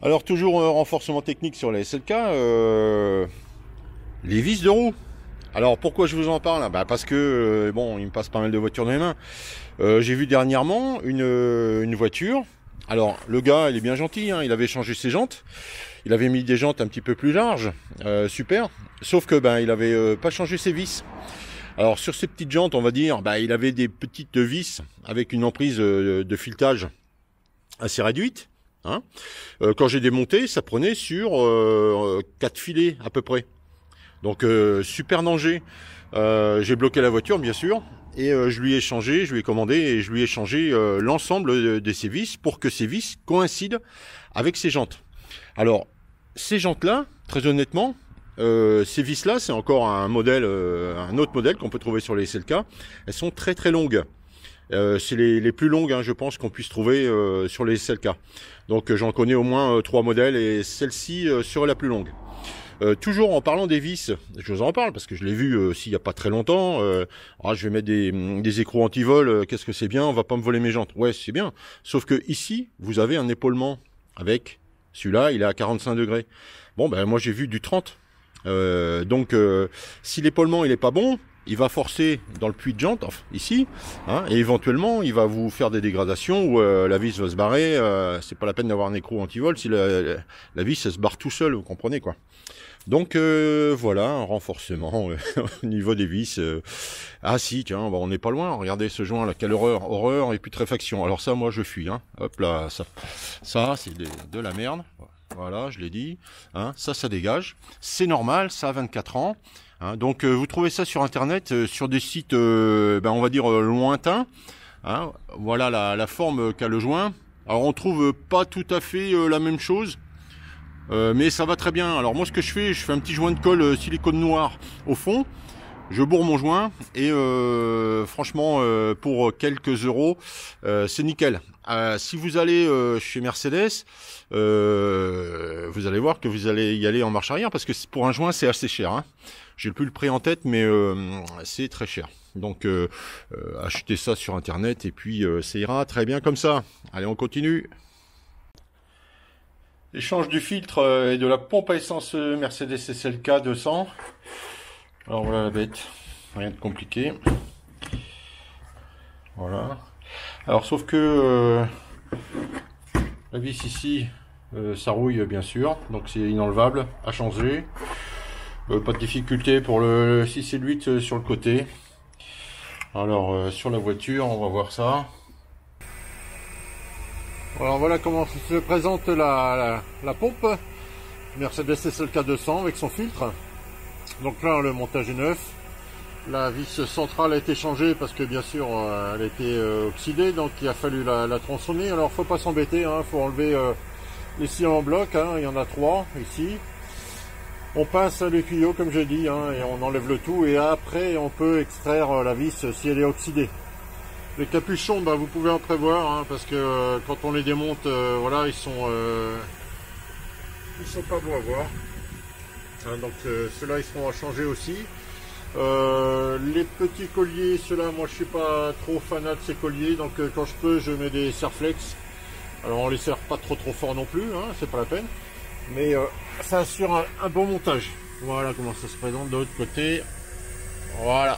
Alors toujours renforcement technique sur la SLK, les vis de roue. Alors pourquoi je vous en parle? Bah parce que bon, il me passe pas mal de voitures dans les mains. J'ai vu dernièrement une voiture. Alors le gars, il est bien gentil, hein, il avait changé ses jantes. Il avait mis des jantes un petit peu plus larges, super. Sauf que ben il avait pas changé ses vis. Alors sur ces petites jantes, on va dire, bah, il avait des petites vis avec une emprise de filetage assez réduite. Hein. Quand j'ai démonté, ça prenait sur 4 filets à peu près. Donc super danger. J'ai bloqué la voiture bien sûr et je lui ai changé, je lui ai commandé et je lui ai changé l'ensemble de ses vis pour que ces vis coïncident avec ces jantes. Alors ces jantes là, très honnêtement, ces vis là c'est encore un modèle, un autre modèle qu'on peut trouver sur les SLK. Elles sont très très longues. C'est les plus longues, hein, je pense, qu'on puisse trouver sur les SLK. Donc j'en connais au moins 3 modèles et celle-ci serait la plus longue. Toujours en parlant des vis, je vous en parle parce que je l'ai vu aussi il n'y a pas très longtemps. Je vais mettre des écrous anti-vol, qu'est-ce que c'est bien, on va pas me voler mes jantes. Ouais, c'est bien. Sauf que ici, vous avez un épaulement avec celui-là, il est à 45 degrés. Bon, ben moi j'ai vu du 30. Donc si l'épaulement il est pas bon, il va forcer dans le puits de jante, enfin, ici, hein, et éventuellement il va vous faire des dégradations où la vis va se barrer. C'est pas la peine d'avoir un écrou anti-vol si la vis elle se barre tout seul, vous comprenez quoi. Donc voilà, un renforcement au niveau des vis. Ah si, tiens, bah, on n'est pas loin. Regardez ce joint là, quelle horreur, horreur et putréfaction. Alors ça, moi je fuis. Hein. Hop là, ça c'est de la merde. Voilà, je l'ai dit. Hein, ça dégage. C'est normal, ça a 24 ans. Hein, donc vous trouvez ça sur internet, sur des sites, on va dire lointains. Hein, voilà la forme qu'a le joint. Alors on trouve pas tout à fait la même chose. Mais ça va très bien. Alors moi ce que je fais un petit joint de colle silicone noir au fond. Je bourre mon joint et franchement pour quelques euros c'est nickel. Si vous allez chez Mercedes, vous allez voir que vous allez y aller en marche arrière parce que pour un joint c'est assez cher. Hein. J'ai plus le prix en tête mais c'est très cher. Donc achetez ça sur internet et puis ça ira très bien comme ça. Allez, on continue. Échange du filtre et de la pompe à essence Mercedes SLK 200. Alors voilà la bête, rien de compliqué. Voilà. Alors sauf que la vis ici, ça rouille bien sûr, donc c'est inenlevable, à changer. Pas de difficulté pour le 6 et le 8 sur le côté. Alors sur la voiture, on va voir ça. Alors voilà comment se présente la pompe Mercedes SLK 200 avec son filtre. Donc là le montage est neuf. La vis centrale a été changée parce que bien sûr elle a été oxydée, donc il a fallu la tronçonner. Alors faut pas s'embêter, hein, faut enlever les scies en bloc, hein, il y en a 3 ici. On pince les tuyaux comme j'ai dit, hein, et on enlève le tout et après on peut extraire la vis si elle est oxydée. Les capuchons, bah, vous pouvez en prévoir, hein, parce que quand on les démonte, voilà, ils sont pas beaux à voir. Hein, donc ceux-là, ils seront à changer aussi. Les petits colliers, ceux-là, moi, je suis pas trop fanat de ces colliers, donc quand je peux, je mets des serre-flex. Alors, on les serre pas trop fort non plus, hein, c'est pas la peine. Mais ça assure un bon montage. Voilà comment ça se présente de l'autre côté. Voilà.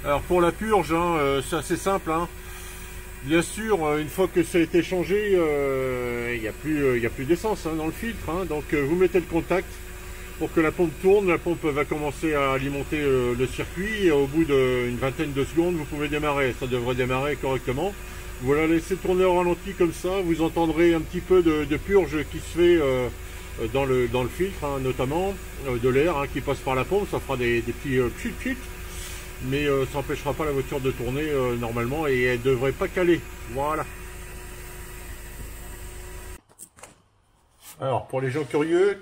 Alors pour la purge, hein, c'est assez simple. Hein. Bien sûr, une fois que ça a été changé, il n'y a plus d'essence hein, dans le filtre. Hein. Donc vous mettez le contact pour que la pompe tourne. La pompe va commencer à alimenter le circuit. Et au bout d'une vingtaine de secondes, vous pouvez démarrer. Ça devrait démarrer correctement. Vous la laissez tourner au ralenti comme ça. Vous entendrez un petit peu de purge qui se fait dans le filtre, hein, notamment de l'air hein, qui passe par la pompe. Ça fera des petits chut. Mais ça n'empêchera pas la voiture de tourner normalement et elle ne devrait pas caler. Voilà. Alors pour les gens curieux,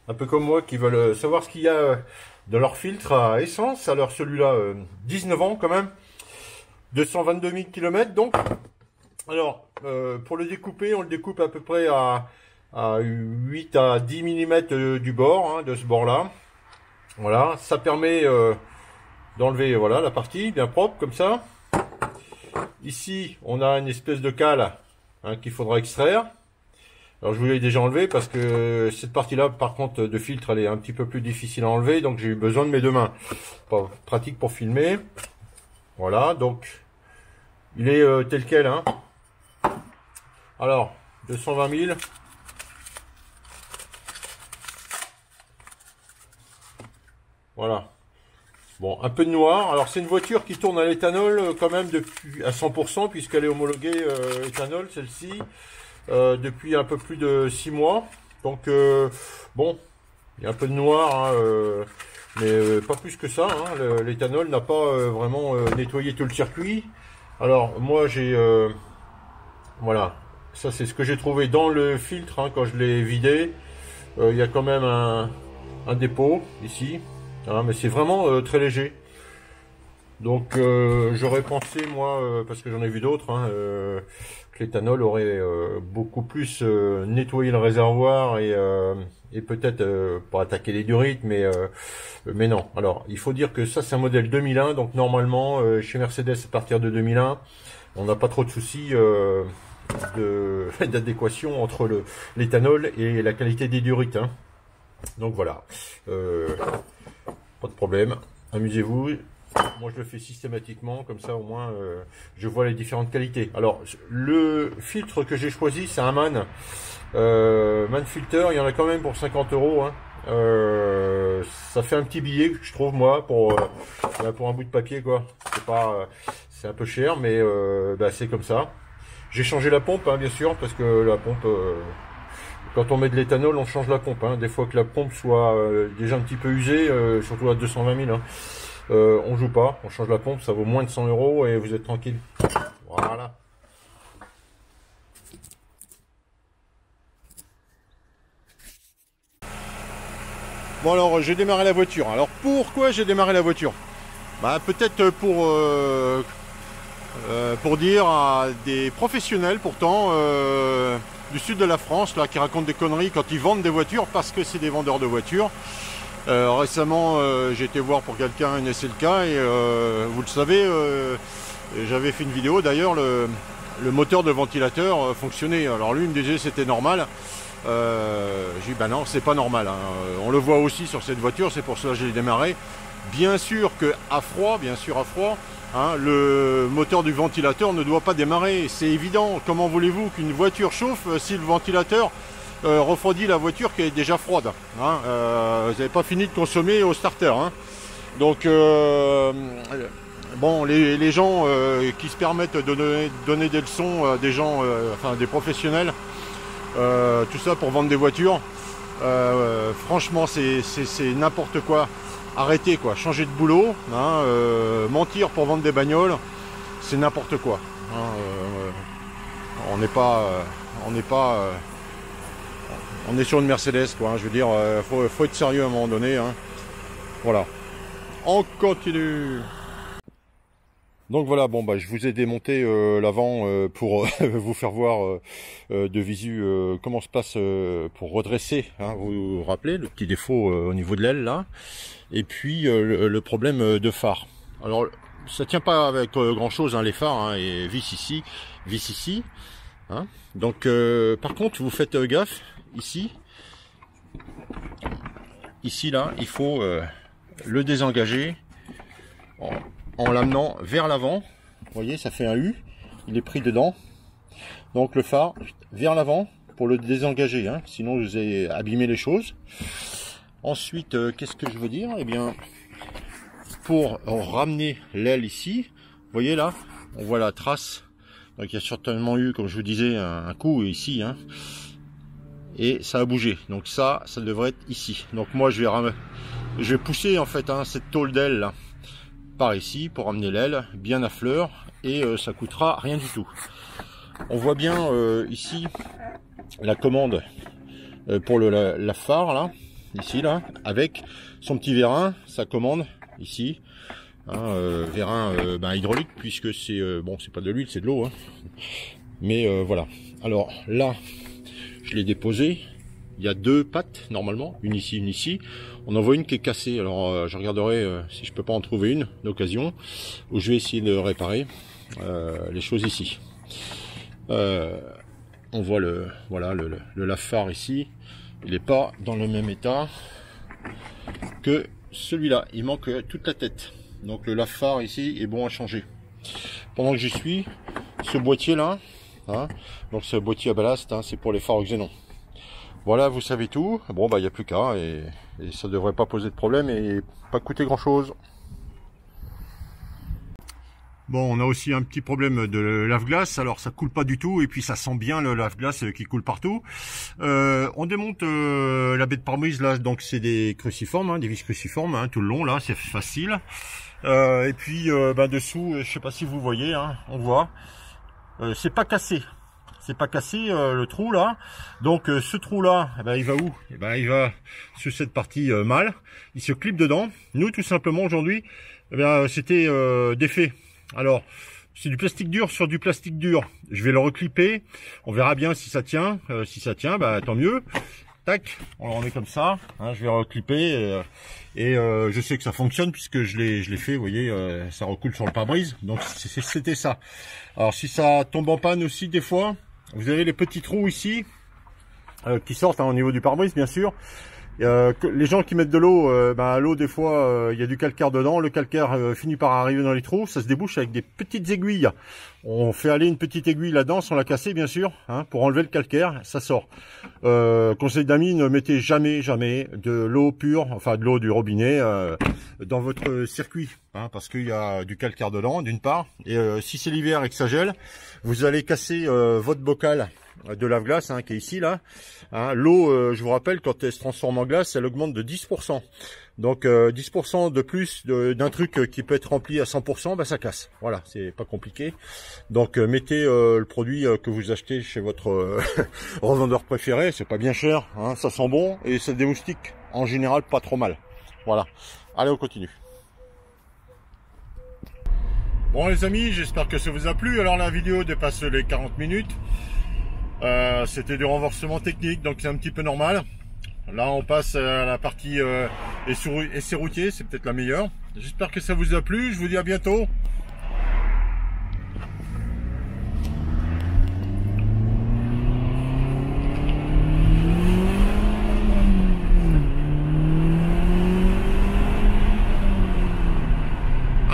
un peu comme moi, qui veulent savoir ce qu'il y a de leur filtre à essence, alors celui-là, 19 ans quand même, 222 000 km donc. Alors pour le découper, on le découpe à peu près à 8 à 10 mm du bord, hein, de ce bord-là. Voilà, ça permet d'enlever voilà la partie bien propre comme ça. Ici on a une espèce de cale hein, qu'il faudra extraire. Alors je vous l'ai déjà enlevé parce que cette partie là par contre de filtre elle est un petit peu plus difficile à enlever, donc j'ai eu besoin de mes deux mains. Pas pratique pour filmer. Voilà, donc il est tel quel hein. Alors 220 000. Voilà. Bon, un peu de noir. Alors c'est une voiture qui tourne à l'éthanol quand même depuis à 100% puisqu'elle est homologuée éthanol celle-ci depuis un peu plus de 6 mois. Donc bon, il y a un peu de noir, hein, mais pas plus que ça. Hein. L'éthanol n'a pas vraiment nettoyé tout le circuit. Alors moi j'ai voilà, ça c'est ce que j'ai trouvé dans le filtre hein, quand je l'ai vidé. Il y a quand même un dépôt ici. Hein, mais c'est vraiment très léger. Donc j'aurais pensé moi, parce que j'en ai vu d'autres, hein, que l'éthanol aurait beaucoup plus nettoyé le réservoir et peut-être pas attaquer les durites, mais non. Alors il faut dire que ça c'est un modèle 2001, donc normalement chez Mercedes à partir de 2001, on n'a pas trop de soucis d'adéquation entre l'éthanol et la qualité des durites. Hein. Donc voilà. Pas de problème, amusez-vous. Moi je le fais systématiquement, comme ça au moins je vois les différentes qualités. Alors le filtre que j'ai choisi c'est un MAN Filter, il y en a quand même pour 50 €. Hein. Ça fait un petit billet je trouve moi pour un bout de papier quoi. C'est pas, c'est un peu cher mais bah, c'est comme ça. J'ai changé la pompe hein, bien sûr parce que la pompe quand on met de l'éthanol, on change la pompe. Hein. Des fois que la pompe soit déjà un petit peu usée, surtout à 220 000, hein, on joue pas. On change la pompe, ça vaut moins de 100 € et vous êtes tranquille. Voilà. Bon alors, j'ai démarré la voiture. Alors pourquoi j'ai démarré la voiture? Bah peut-être pour dire à des professionnels pourtant du sud de la France là qui racontent des conneries quand ils vendent des voitures parce que c'est des vendeurs de voitures. Récemment j'ai été voir pour quelqu'un une SLK et vous le savez j'avais fait une vidéo d'ailleurs, le moteur de ventilateur fonctionnait. Alors lui il me disait c'était normal. J'ai dit bah non c'est pas normal hein. On le voit aussi sur cette voiture, c'est pour cela que j'ai démarré. Bien sûr à froid, hein, le moteur du ventilateur ne doit pas démarrer, c'est évident. Comment voulez-vous qu'une voiture chauffe si le ventilateur refroidit la voiture qui est déjà froide hein. Vous n'avez pas fini de consommer au starter hein. Donc bon, les gens qui se permettent de donner des leçons, des gens, enfin des professionnels, tout ça pour vendre des voitures, franchement c'est n'importe quoi. Arrêtez quoi, changer de boulot, hein, mentir pour vendre des bagnoles, c'est n'importe quoi. Hein, on est sur une Mercedes quoi. Hein, je veux dire, faut être sérieux à un moment donné. Hein. Voilà. On continue. Donc voilà, bon bah je vous ai démonté l'avant pour vous faire voir de visu comment se passe pour redresser. Hein, vous vous rappelez le petit défaut au niveau de l'aile là. Et puis le problème de phare. Alors ça tient pas avec grand chose hein, les phares hein, et vis ici. Hein. Donc par contre vous faites gaffe ici là, il faut le désengager en l'amenant vers l'avant. Vous voyez ça fait un U, il est pris dedans. Donc le phare vers l'avant pour le désengager, hein, sinon vous avez abîmé les choses. Ensuite, qu'est-ce que je veux dire? Eh bien, pour ramener l'aile ici, vous voyez là, on voit la trace. Donc il y a certainement eu, comme je vous disais, un coup ici, hein, et ça a bougé. Donc ça devrait être ici. Donc moi je vais pousser en fait hein, cette tôle d'aile là par ici pour ramener l'aile bien à fleur et ça coûtera rien du tout. On voit bien ici la commande pour la phare là. Ici là, avec son petit vérin, sa commande ici, hein, vérin hydraulique puisque c'est bon, c'est pas de l'huile, c'est de l'eau, hein. Mais voilà. Alors là, je l'ai déposé. Il y a deux pattes normalement, une ici, une ici. On en voit une qui est cassée. Alors je regarderai si je peux pas en trouver une d'occasion où je vais essayer de réparer les choses ici. On voit le lave-phare ici. Il n'est pas dans le même état que celui-là. Il manque toute la tête. Donc le lave-phare ici est bon à changer. Pendant que j'y suis, ce boîtier là, hein, donc ce boîtier à ballast, hein, c'est pour les phares au xénon. Voilà, vous savez tout. Bon bah il n'y a plus qu'à et ça devrait pas poser de problème et pas coûter grand chose. Bon, on a aussi un petit problème de lave-glace. Alors, ça coule pas du tout et puis ça sent bien le lave-glace qui coule partout. On démonte la baie de pare-brise là, donc c'est des cruciformes, des vis cruciformes tout le long là, c'est facile. Et puis dessous, je sais pas si vous voyez, on voit, c'est pas cassé. C'est pas cassé le trou là. Donc ce trou là, il va où? Il va sur cette partie mâle. Il se clip dedans. Nous tout simplement aujourd'hui, c'était défait. Alors c'est du plastique dur sur du plastique dur. Je vais le reclipper. On verra bien si ça tient. Si ça tient, tant mieux. Tac, on le remet comme ça. Je vais reclipper et je sais que ça fonctionne puisque je l'ai fait. Vous voyez, ça recoule sur le pare-brise. Donc c'était ça. Alors si ça tombe en panne aussi des fois, vous avez les petits trous ici qui sortent au niveau du pare-brise bien sûr. Les gens qui mettent de l'eau, l'eau des fois il y a du calcaire dedans, le calcaire finit par arriver dans les trous, ça se débouche avec des petites aiguilles. On fait aller une petite aiguille là-dedans sans la casser bien sûr, pour enlever le calcaire, ça sort. Conseil d'amis, ne mettez jamais de l'eau pure, enfin de l'eau du robinet dans votre circuit, parce qu'il y a du calcaire dedans d'une part, et si c'est l'hiver et que ça gèle, vous allez casser votre bocal de lave-glace qui est ici là. L'eau, je vous rappelle, quand elle se transforme en glace, elle augmente de 10%. Donc 10% de plus d'un truc qui peut être rempli à 100%, ça casse. Voilà, c'est pas compliqué. Donc mettez le produit que vous achetez chez votre revendeur préféré, c'est pas bien cher, ça sent bon et ça démoustique en général pas trop mal. Voilà. Allez, on continue. Bon les amis, j'espère que ça vous a plu. Alors la vidéo dépasse les 40 minutes. C'était du renversement technique, donc c'est un petit peu normal. Là on passe à la partie essai routier, c'est peut-être la meilleure. J'espère que ça vous a plu, je vous dis à bientôt.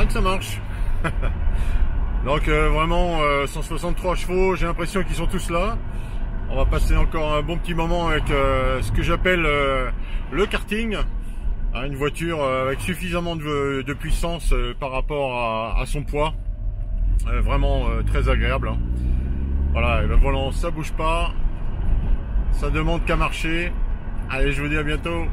Que ça marche. Donc vraiment 163 chevaux, j'ai l'impression qu'ils sont tous là. On va passer encore un bon petit moment avec ce que j'appelle le karting. Une voiture avec suffisamment de puissance par rapport à son poids. Vraiment très agréable. Voilà, et le volant ça bouge pas. Ça demande qu'à marcher. Allez, je vous dis à bientôt.